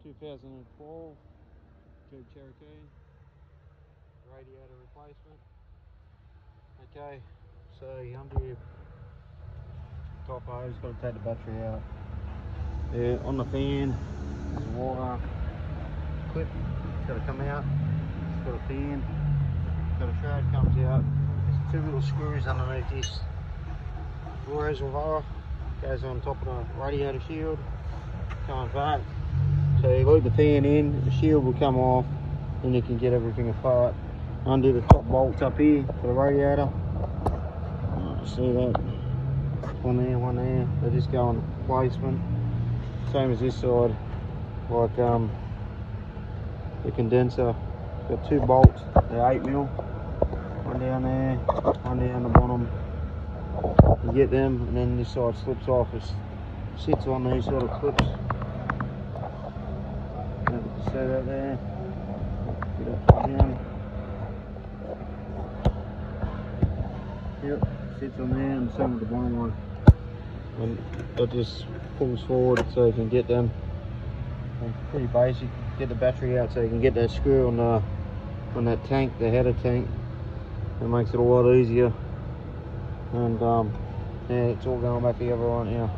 2012 Cherokee radiator replacement. Okay, so under your top hose, got to take the battery out. Yeah, on the fan, there's a water clip, it's got to come out. It's got a fan, it's got a shroud, comes out. There's two little screws underneath this reservoir, goes on top of the radiator shield, comes back. So you leave the fan in, the shield will come off, and you can get everything apart. Undo the top bolts up here for the radiator. See that? One there. They just go on placement. Same as this side, like the condenser. Got two bolts, they're 8mm. One down there, one down the bottom. You get them, and then this side slips off. It sits on these sort of clips. See that there? Get upside down. Yep, sits on there, and same with the bottom one. And it just pulls forward so you can get them. And pretty basic. Get the battery out so you can get that screw on that tank, the header tank. It makes it a lot easier. And yeah, it's all going back together right now.